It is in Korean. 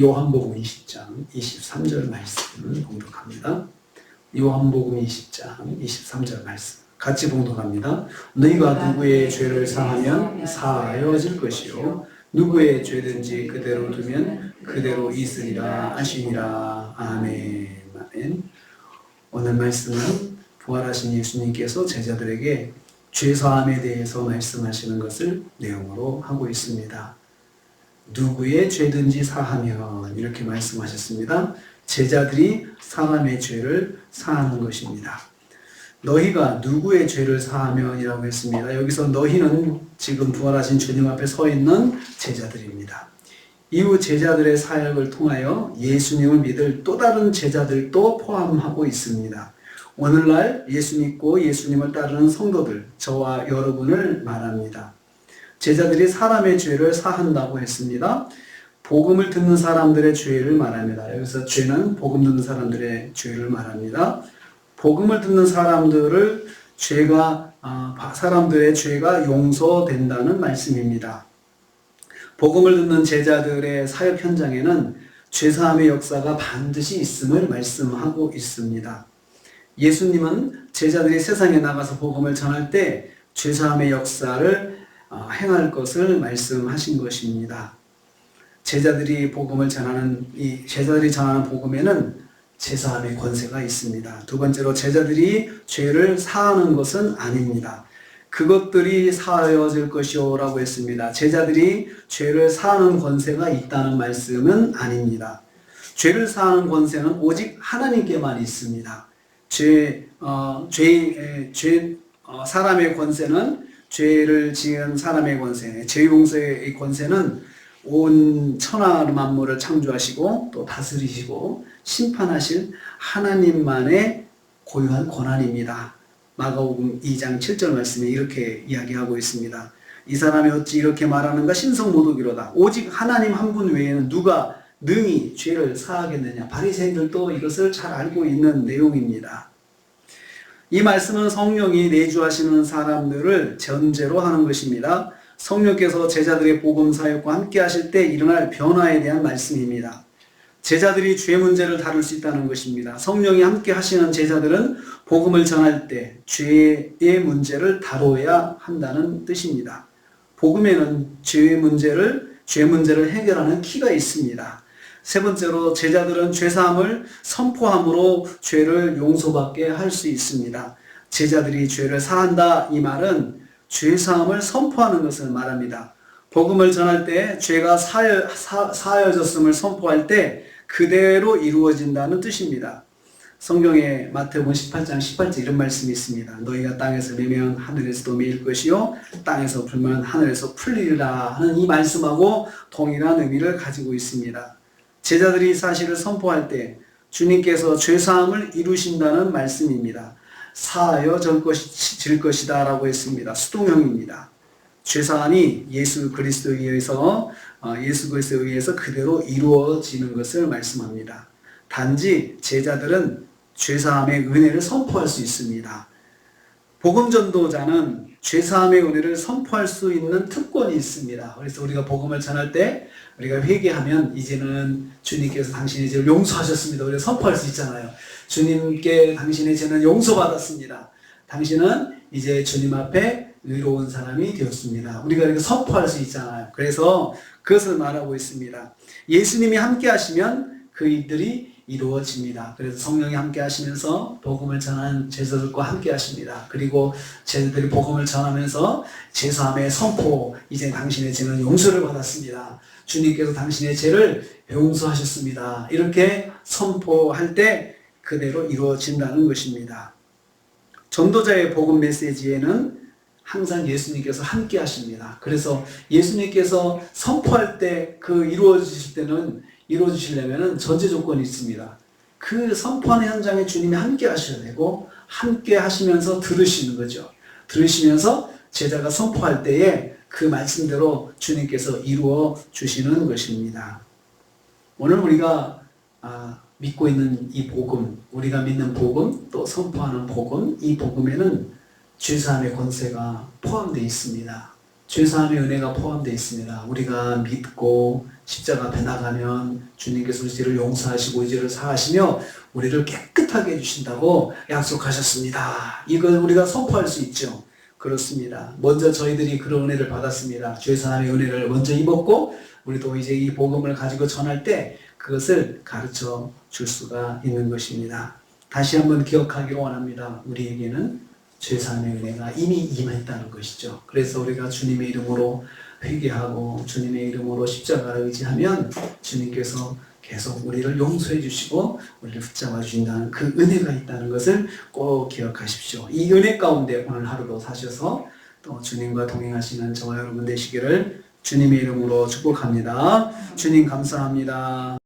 요한복음 20장 23절 말씀을 봉독합니다. 요한복음 20장 23절 말씀 같이 봉독합니다. 너희가 누구의 죄를 사하면 사하여질 것이요 누구의 죄든지 그대로 두면 그대로 있으리라 하시니라. 아멘. 아멘. 오늘 말씀은 부활하신 예수님께서 제자들에게 죄사함에 대해서 말씀하시는 것을 내용으로 하고 있습니다. 누구의 죄든지 사하면 이렇게 말씀하셨습니다. 제자들이 사람의 죄를 사하는 것입니다. 너희가 누구의 죄를 사하면 이라고 했습니다. 여기서 너희는 지금 부활하신 주님 앞에 서 있는 제자들입니다. 이후 제자들의 사역을 통하여 예수님을 믿을 또 다른 제자들도 포함하고 있습니다. 오늘날 예수 믿고 예수님을 따르는 성도들, 저와 여러분을 말합니다. 제자들이 사람의 죄를 사한다고 했습니다. 복음을 듣는 사람들의 죄를 말합니다. 여기서 죄는 복음 듣는 사람들의 죄를 말합니다. 복음을 듣는 사람들의 죄가 용서된다는 말씀입니다. 복음을 듣는 제자들의 사역 현장에는 죄사함의 역사가 반드시 있음을 말씀하고 있습니다. 예수님은 제자들이 세상에 나가서 복음을 전할 때 죄사함의 역사를 행할 것을 말씀하신 것입니다. 제자들이 전하는 복음에는 죄사함의 권세가 있습니다. 두 번째로 제자들이 죄를 사하는 것은 아닙니다. 그것들이 사하여질 것이요 라고 했습니다. 제자들이 죄를 사하는 권세가 있다는 말씀은 아닙니다. 죄를 사하는 권세는 오직 하나님께만 있습니다. 사람의 권세는 죄를 지은 사람의 권세, 죄 용서의 권세는 온 천하 만물을 창조하시고 또 다스리시고 심판하실 하나님만의 고유한 권한입니다. 마가복음 2장 7절 말씀에 이렇게 이야기하고 있습니다. 이 사람이 어찌 이렇게 말하는가? 신성모독이로다. 오직 하나님 한 분 외에는 누가 능히 죄를 사하겠느냐. 바리새인들도 이것을 잘 알고 있는 내용입니다. 이 말씀은 성령이 내주하시는 사람들을 전제로 하는 것입니다. 성령께서 제자들의 복음 사역과 함께 하실 때 일어날 변화에 대한 말씀입니다. 제자들이 죄 문제를 다룰 수 있다는 것입니다. 성령이 함께 하시는 제자들은 복음을 전할 때 죄의 문제를 다뤄야 한다는 뜻입니다. 복음에는 죄 문제를 해결하는 키가 있습니다. 세 번째로 제자들은 죄사함을 선포함으로 죄를 용서받게 할 수 있습니다. 제자들이 죄를 사한다 이 말은 죄사함을 선포하는 것을 말합니다. 복음을 전할 때 죄가 사하여졌음을 선포할 때 그대로 이루어진다는 뜻입니다. 성경에 마태복음 18장 18절 이런 말씀이 있습니다. 너희가 땅에서 매면 하늘에서도 매일 것이요 땅에서 풀면 하늘에서 풀리리라 하는 이 말씀하고 동일한 의미를 가지고 있습니다. 제자들이 사실을 선포할 때 주님께서 죄사함을 이루신다는 말씀입니다. 사하여질 것이다 라고 했습니다. 수동형입니다. 죄사함이 예수 그리스도에 의해서 그대로 이루어지는 것을 말씀합니다. 단지 제자들은 죄사함의 은혜를 선포할 수 있습니다. 복음 전도자는 죄사함의 은혜를 선포할 수 있는 특권이 있습니다. 그래서 우리가 복음을 전할 때 우리가 회개하면 이제는 주님께서 당신의 죄를 용서하셨습니다. 우리가 선포할 수 있잖아요. 주님께 당신의 죄는 용서받았습니다. 당신은 이제 주님 앞에 의로운 사람이 되었습니다. 우리가 이렇게 선포할 수 있잖아요. 그래서 그것을 말하고 있습니다. 예수님이 함께 하시면 그 일들이 이루어집니다. 그래서 성령이 함께 하시면서 복음을 전하는 제자들과 함께 하십니다. 그리고 제자들이 복음을 전하면서 죄사함의 선포, 이제 당신의 죄는 용서를 받았습니다. 주님께서 당신의 죄를 용서하셨습니다. 이렇게 선포할 때 그대로 이루어진다는 것입니다. 전도자의 복음 메시지에는 항상 예수님께서 함께 하십니다. 그래서 예수님께서 선포할 때 이루어지시려면 전제 조건이 있습니다. 그 선포하는 현장에 주님이 함께 하셔야 되고 함께 하시면서 들으시는 거죠. 들으시면서 제자가 선포할 때에 그 말씀대로 주님께서 이루어 주시는 것입니다. 오늘 우리가 믿고 있는 이 복음, 우리가 믿는 복음, 또 선포하는 복음, 이 복음에는 죄사함의 권세가 포함되어 있습니다. 죄사함의 은혜가 포함되어 있습니다. 우리가 믿고 십자가 앞에 나가면 주님께서 우리를 용서하시고 죄를 사하시며 우리를 깨끗하게 해주신다고 약속하셨습니다. 이걸 우리가 선포할 수 있죠. 그렇습니다. 먼저 저희들이 그런 은혜를 받았습니다. 죄사함의 은혜를 먼저 입었고 우리도 이제 이 복음을 가지고 전할 때 그것을 가르쳐 줄 수가 있는 것입니다. 다시 한번 기억하기를 원합니다. 우리에게는 죄사함의 은혜가 이미 임했다는 것이죠. 그래서 우리가 주님의 이름으로 회개하고 주님의 이름으로 십자가를 의지하면 주님께서 계속 우리를 용서해 주시고 우리를 붙잡아 주신다는 그 은혜가 있다는 것을 꼭 기억하십시오. 이 은혜 가운데 오늘 하루도 사셔서 또 주님과 동행하시는 저와 여러분 되시기를 주님의 이름으로 축복합니다. 주님 감사합니다.